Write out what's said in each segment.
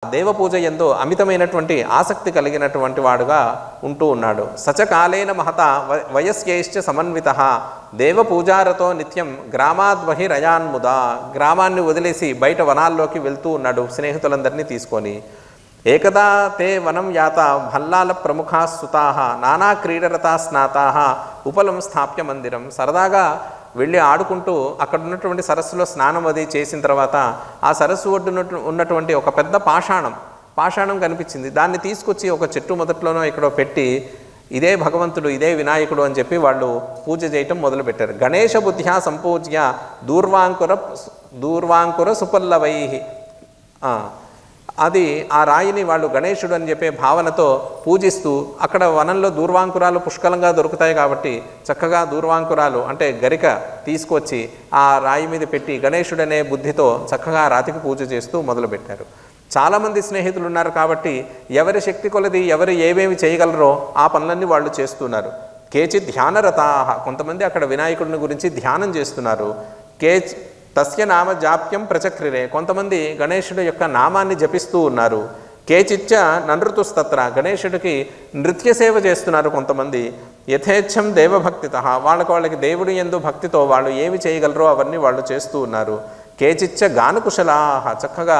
దేవపూజ యందు అమితమైనటువంటి ఆసక్తి కలిగినటువంటి వాడుగా ఉంటూ ఉన్నాడు. సచకాలేన మహత వయస్యైశ్చ సమన్విత దేవపూజారతో నిత్యం గ్రామాద్బహిరయాన్ముదా. గ్రామాన్ని వదిలేసి బయట వనాల్లోకి వెళ్తూ ఉన్నాడు స్నేహితులందరినీ తీసుకొని. ఏకదా తే వనం యాత భల్లాల ప్రముఖా సుతాహ నానా క్రీడరతా స్నాతాహ ఉపలం స్థాప్య మందిరం. సరదాగా వెళ్ళి ఆడుకుంటూ అక్కడ ఉన్నటువంటి సరస్సులో స్నానం అది చేసిన తర్వాత ఆ సరస్సు ఒడ్డున ఉన్నటువంటి ఒక పెద్ద పాషాణం కనిపించింది. దాన్ని తీసుకొచ్చి ఒక చెట్టు మొదట్లోనో ఇక్కడో పెట్టి ఇదే భగవంతుడు, ఇదే వినాయకుడు అని చెప్పి వాళ్ళు పూజ చేయటం మొదలుపెట్టారు. గణేశ బుద్ధ్యా సంపూజ్య దూర్వాంకుర సుపల్లవై. అది ఆ రాయిని వాళ్ళు గణేశుడు అని చెప్పే భావనతో పూజిస్తూ, అక్కడ వనంలో దూర్వాంకురాలు పుష్కలంగా దొరుకుతాయి కాబట్టి చక్కగా దూర్వాంకురాలు అంటే గరిక తీసుకొచ్చి ఆ రాయి మీద పెట్టి గణేశుడనే బుద్ధితో చక్కగా రాతికి పూజ చేస్తూ మొదలుపెట్టారు. చాలామంది స్నేహితులు ఉన్నారు కాబట్టి ఎవరి శక్తి కొలది ఎవరు ఏమేమి చేయగలరో ఆ పనులన్నీ వాళ్ళు చేస్తున్నారు. కేచిత్ ధ్యానరతాహ, కొంతమంది అక్కడ వినాయకుడిని గురించి ధ్యానం చేస్తున్నారు. తస్య నామ జాప్యం ప్రచక్రిరే, కొంతమంది గణేశుడి యొక్క నామాన్ని జపిస్తూ ఉన్నారు. కేచిచ్చ ననృతుస్తత్ర, గణేశుడికి నృత్య సేవ చేస్తున్నారు కొంతమంది. యథేచ్ఛం దేవభక్తిత, వాళ్ళకి దేవుడి యందు భక్తితో వాళ్ళు ఏమి చేయగలరో అవన్నీ వాళ్ళు చేస్తూ ఉన్నారు. కేచిచ్చ గానకుశలాహ, చక్కగా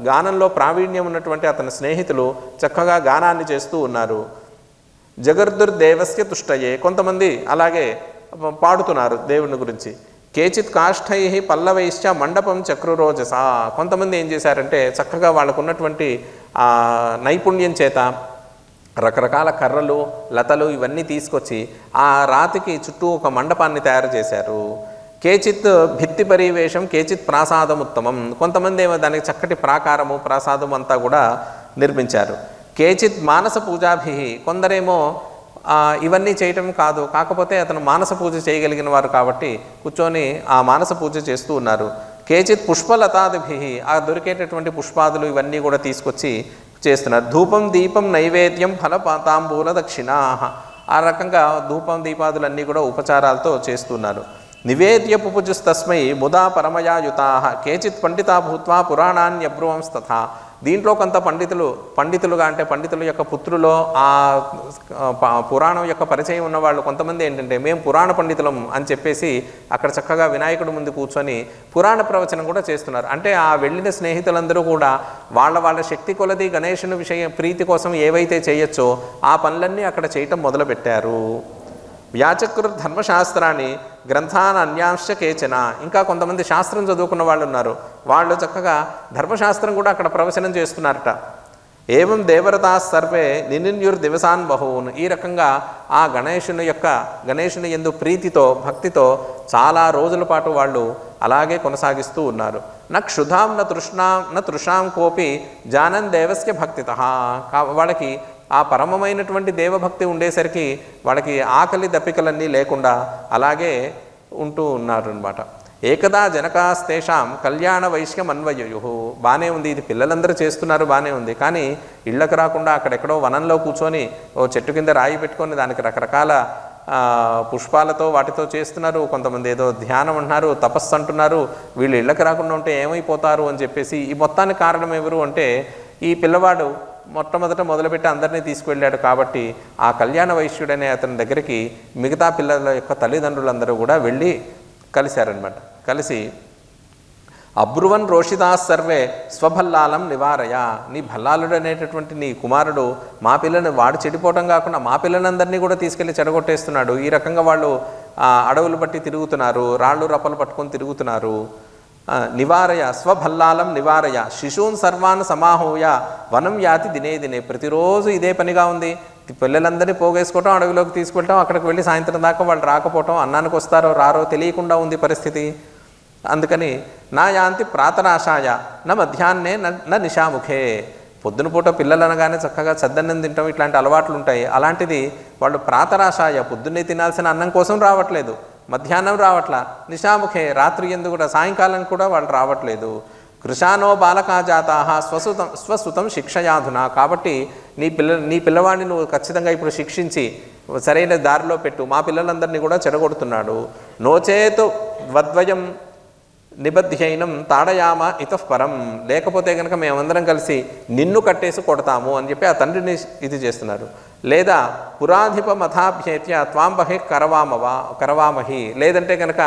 గానంలో ప్రావీణ్యం ఉన్నటువంటి అతని స్నేహితులు చక్కగా గానాన్ని చేస్తూ ఉన్నారు. జగర్దుర్దేవస్య తుష్టయే, కొంతమంది అలాగే పాడుతున్నారు దేవుని గురించి. కేచిత్ కాష్ఠై పల్లవైశ్చ మండపం చక్రురోజస, కొంతమంది ఏం చేశారంటే చక్కగా వాళ్ళకు ఉన్నటువంటి నైపుణ్యం చేత రకరకాల కర్రలు లతలు ఇవన్నీ తీసుకొచ్చి ఆ రాతికి చుట్టూ ఒక మండపాన్ని తయారు చేశారు. కేచిత్ భిత్తి పరివేషం కేచిత్ ప్రాసాదం ఉత్తమం, కొంతమంది ఏమో దానికి చక్కటి ప్రాకారము ప్రాసాదం అంతా కూడా నిర్మించారు. కేచిత్ మానస పూజాభి, కొందరేమో ఇవన్నీ చేయటం కాదు, కాకపోతే అతను మానస పూజ చేయగలిగిన వారు కాబట్టి కూర్చొని ఆ మానస పూజ చేస్తూ ఉన్నారు. కేచిత్ పుష్పలతాదిభి, ఆ దొరికేటటువంటి పుష్పాదులు ఇవన్నీ కూడా తీసుకొచ్చి చేస్తున్నారు. ధూపం దీపం నైవేద్యం ఫలపాతాంబూల దక్షిణా, ఆ రకంగా ధూపం దీపాదులన్నీ కూడా ఉపచారాలతో చేస్తున్నారు. నివేద్య పుపుజుస్తస్మై ముదా పరమయాయుతా కేచిత్ పండితా భూత్వా పురాణాన్యబ్రువంస్తథా, దీంట్లో కొంత పండితులుగా అంటే పండితుల యొక్క పుత్రులో ఆ పురాణం యొక్క పరిచయం ఉన్నవాళ్ళు కొంతమంది ఏంటంటే మేము పురాణ పండితులం అని చెప్పేసి అక్కడ చక్కగా వినాయకుడి ముందు కూర్చొని పురాణ ప్రవచనం కూడా చేస్తున్నారు. అంటే ఆ వెళ్ళిన స్నేహితులందరూ కూడా వాళ్ళ శక్తి కొలది గణేశుని ప్రీతి కోసం ఏవైతే చేయొచ్చో ఆ పనులన్నీ అక్కడ చేయటం మొదలుపెట్టారు. వ్యాచకృ ధర్మశాస్త్రాన్ని గ్రంథాన్ అన్యాంశ కేచన, ఇంకా కొంతమంది శాస్త్రం చదువుకున్న వాళ్ళు ఉన్నారు, వాళ్ళు చక్కగా ధర్మశాస్త్రం కూడా అక్కడ ప్రవచనం చేస్తున్నారట. ఏవం దేవరతా సర్వే నినిన్యుర్ దివసాన్ బహూన్, ఈ రకంగా ఆ గణేశుని యందు ప్రీతితో భక్తితో చాలా రోజుల పాటు వాళ్ళు అలాగే కొనసాగిస్తూ ఉన్నారు. న క్షుధాం న తృషాం కోపి జానన్ దేవస్య భక్తిత, వాళ్ళకి ఆ పరమమైనటువంటి దేవభక్తి ఉండేసరికి వాళ్ళకి ఆకలి దప్పికలన్నీ లేకుండా అలాగే ఉంటూ ఉన్నారు అనమాట. ఏకదా జనకాస్తేషాం కళ్యాణ వైశ్యం అన్వయు, బాగానే ఉంది, ఇది పిల్లలందరూ చేస్తున్నారు బాగానే ఉంది, కానీ ఇళ్ళకు రాకుండా అక్కడెక్కడో వనంలో కూర్చొని ఓ చెట్టు కింద రాయి పెట్టుకొని దానికి రకరకాల పుష్పాలతో వాటితో చేస్తున్నారు. కొంతమంది ఏదో ధ్యానం అంటున్నారు, తపస్సు అంటున్నారు. వీళ్ళు ఇళ్ళకి రాకుండా ఉంటే ఏమైపోతారు అని చెప్పేసి ఈ మొత్తానికి కారణం ఎవరు అంటే ఈ పిల్లవాడు మొదలుపెట్టి అందరినీ తీసుకువెళ్ళాడు కాబట్టి ఆ కళ్యాణ వైశ్యుడనే అతని దగ్గరికి మిగతా పిల్లల యొక్క తల్లిదండ్రులందరూ కూడా వెళ్ళి కలిశారనమాట. కలిసి అబ్రువన్ రోషితా సర్వే స్వభల్లాలం నివారయ, నీ భల్లాలుడు అనేటటువంటి నీ కుమారుడు మా పిల్లని వాడు చెడిపోవటం కాకుండా మా పిల్లలందరినీ కూడా తీసుకెళ్ళి చెడగొట్టేస్తున్నాడు. ఈ రకంగా వాళ్ళు అడవులు బట్టి తిరుగుతున్నారు, రాళ్ళు రప్పలు పట్టుకొని తిరుగుతున్నారు. నివారయ స్వభల్లాలం నివారయ శిశూన్ సర్వాన్ సమాహూయ వనం యాతి దినే, ప్రతిరోజు ఇదే పనిగా ఉంది. పిల్లలందరినీ పోగేసుకోవటం, అడవిలోకి తీసుకెళ్ళటం, అక్కడికి వెళ్ళి సాయంత్రం దాకా వాళ్ళు రాకపోవటం, అన్నానికి వస్తారో రారో తెలియకుండా ఉంది పరిస్థితి. అందుకని నా యాంతి ప్రాతనాశాయ నా మధ్యాహ్నే నా నిశాముఖే, పొద్దున పూట పిల్లలు అనగానే చక్కగా చద్దన్నం తింటాం, ఇట్లాంటి అలవాట్లు ఉంటాయి. అలాంటిది వాళ్ళు ప్రాతరాశాయ పొద్దున్నే తినాల్సిన అన్నం కోసం రావట్లేదు, మధ్యాహ్నం రావట్లా, నిశాముఖే రాత్రి ఎందు కూడా సాయంకాలం కూడా వాళ్ళు రావట్లేదు. కృషానో బాలకాజాతా స్వసుతం శిక్షయాధున, కాబట్టి నీ పిల్లవాడిని నువ్వు ఖచ్చితంగా ఇప్పుడు శిక్షించి సరైన దారిలో పెట్టు, మా పిల్లలందరినీ కూడా చెడగొడుతున్నాడు. నోచేతు వద్వయం నిబధ్యైనం తాడయామ ఇతఃపరం, లేకపోతే కనుక మేమందరం కలిసి నిన్ను కట్టేసి కొడతాము అని చెప్పి ఆ తండ్రిని ఇది చేస్తున్నారు. లేదా పురాధిప మథాభ్యేత్య త్వాంబహి కరవామహి, లేదంటే కనుక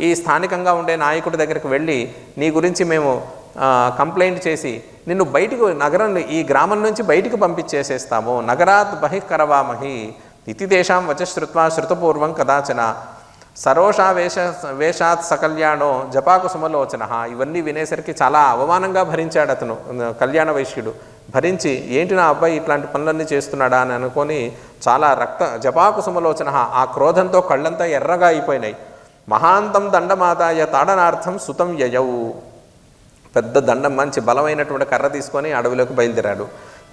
ఈ స్థానికంగా ఉండే నాయకుడి దగ్గరికి వెళ్ళి నీ గురించి మేము కంప్లైంట్ చేసి నిన్ను బయటికి నగరంలో ఈ గ్రామం నుంచి బయటికి పంపించేసేస్తాము. నగరాత్ బహిః కరవామహి ఇతి తేషాం వచశ్రుత్వా శృతపూర్వం కదాచన సరోషా వేషాత్ సకల్యాణో జపాకుసుమలోచన. ఇవన్నీ వినేసరికి చాలా అవమానంగా భరించాడు అతను, కళ్యాణ వైశ్యుడు. భరించి ఏంటి నా అబ్బాయి ఇట్లాంటి పనులన్నీ చేస్తున్నాడా అని అనుకొని చాలా జపాకుసుమలోచన, ఆ క్రోధంతో కళ్ళంతా ఎర్రగా అయిపోయినాయి. మహాంతం దండమాదాయ తాడనార్థం సుతం యయౌ, పెద్ద దండం మంచి బలమైనటువంటి కర్ర తీసుకొని అడవిలోకి బయలుదేరాడు.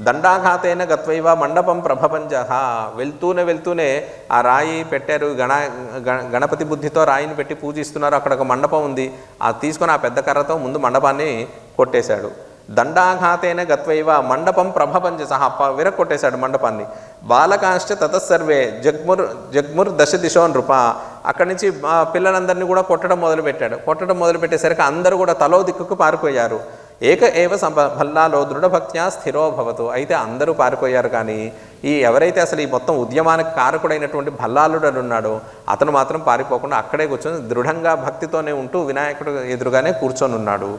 దండాఘాతైన గత్వైవ మండపం ప్రభపంజహ, వెళ్తూనే ఆ రాయి పెట్టారు, గణపతి బుద్ధితో రాయిని పెట్టి పూజిస్తున్నారు. అక్కడ ఒక మండపం ఉంది, అది తీసుకొని ఆ పెద్ద కర్రతో ముందు మండపాన్ని కొట్టేశాడు. దండాఘాతైన గత్వైవ మండపం ప్రభపంజసహ, విరక్కొట్టేశాడు మండపాన్ని. బాలకాంశ్చ తతస్సర్వే జగ్ముర్ దశ దిశో నృప, అక్కడి నుంచి పిల్లలందరినీ కూడా కొట్టడం మొదలుపెట్టేసరికి అందరూ కూడా తలో దిక్కుకు పారిపోయారు. ఏక ఏవ భల్లాలో దృఢభక్త్యా స్థిరో భవతు, అయితే అందరూ పారిపోయారు. కానీ ఈ ఎవరైతే అసలు ఈ మొత్తం ఉద్యమానికి కారకుడైనటువంటి భల్లాలుడు ఉన్నాడో అతను మాత్రం పారిపోకుండా అక్కడే కూర్చొని దృఢంగా భక్తితోనే ఉంటూ వినాయకుడు ఎదురుగానే కూర్చొని ఉన్నాడు.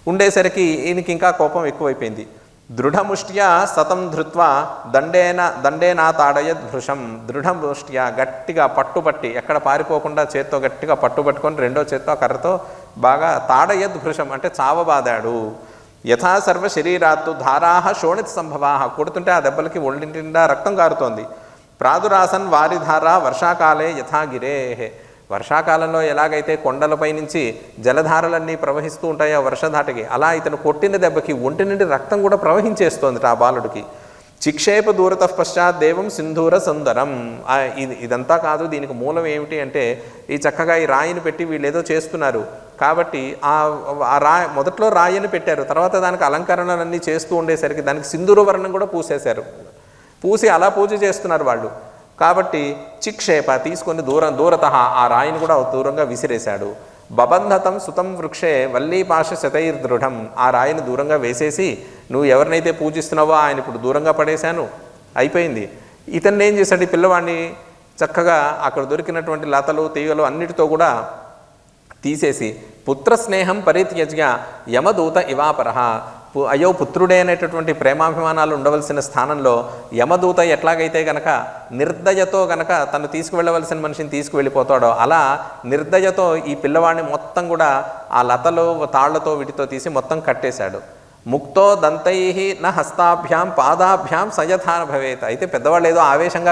ఉండేసరికి ఈయనకి ఇంకా కోపం ఎక్కువైపోయింది. దృఢముష్ట్యా సతం ధృత్వా దండేనా తాడయద్ భృషం, దృఢముష్ట్యా గట్టిగా పట్టుబట్టి, ఎక్కడ పారిపోకుండా చేత్తో గట్టిగా పట్టుబట్టుకొని రెండో చేత్తో కర్రతో బాగా తాడయద్ భృషం అంటే చావబాదాడు. యథా సర్వ శరీరాత్తు ధారాహ శోణిత సంభవాహ, కొడుతుంటే ఆ దెబ్బలకి ఒళ్ళింటి నిండా రక్తం కారుతోంది. ప్రాదురాసన్ వారిధార వర్షాకాలే యథా గిరేహే, వర్షాకాలంలో ఎలాగైతే కొండలపై నుంచి జలధారలన్నీ ప్రవహిస్తూ ఉంటాయో వర్షధాటికి, అలా ఇతను కొట్టిన దెబ్బకి ఒంటి నుండి రక్తం కూడా ప్రవహించేస్తోంది ఆ బాలుడికి. చిక్షేప దూరత పశ్చాత్ దేవం సింధూర సుందరం, ఇదంతా కాదు, దీనికి మూలం ఏమిటి అంటే ఈ చక్కగా ఈ రాయిని పెట్టి వీళ్ళు ఏదో చేస్తున్నారు కాబట్టి ఆ మొదట్లో రాయిని పెట్టారు, తర్వాత దానికి అలంకరణలన్నీ చేస్తూ ఉండేసరికి దానికి సింధూర వర్ణం కూడా పూసేశారు. పూసి అలా పూజ చేస్తున్నారు వాళ్ళు. కాబట్టి చిక్షేప తీసుకొని దూరత ఆ రాయిని కూడా దూరంగా విసిరేశాడు. బబంధతం సుతం వృక్షే వల్లీపాశ శతైర్దృఢం, ఆ రాయిని దూరంగా వేసేసి నువ్వు ఎవరినైతే పూజిస్తున్నావో ఆయన ఇప్పుడు దూరంగా పడేశాను, అయిపోయింది. ఇతన్ని ఏం చేశాడు, ఈ పిల్లవాడిని చక్కగా అక్కడ దొరికినటువంటి లతలు తీగలు అన్నిటితో కూడా తీసేసి పుత్రస్నేహం పరిత్యజ్య యమదూత ఇవాపరహ, అయ్యో పుత్రుడే అనేటటువంటి ప్రేమాభిమానాలు ఉండవలసిన స్థానంలో యమదూత ఎట్లాగైతే గనక నిర్దయతో గనక తను తీసుకువెళ్ళవలసిన మనిషిని తీసుకువెళ్ళిపోతాడో అలా నిర్దయతో ఈ పిల్లవాడిని మొత్తం కూడా ఆ లతలు తాళ్లతో వీటితో తీసి మొత్తం కట్టేశాడు. ముక్తో దంతై న హస్తాభ్యాం పాదాభ్యాం సయథాన భవేత్, అయితే పెద్దవాళ్ళు ఏదో ఆవేశంగా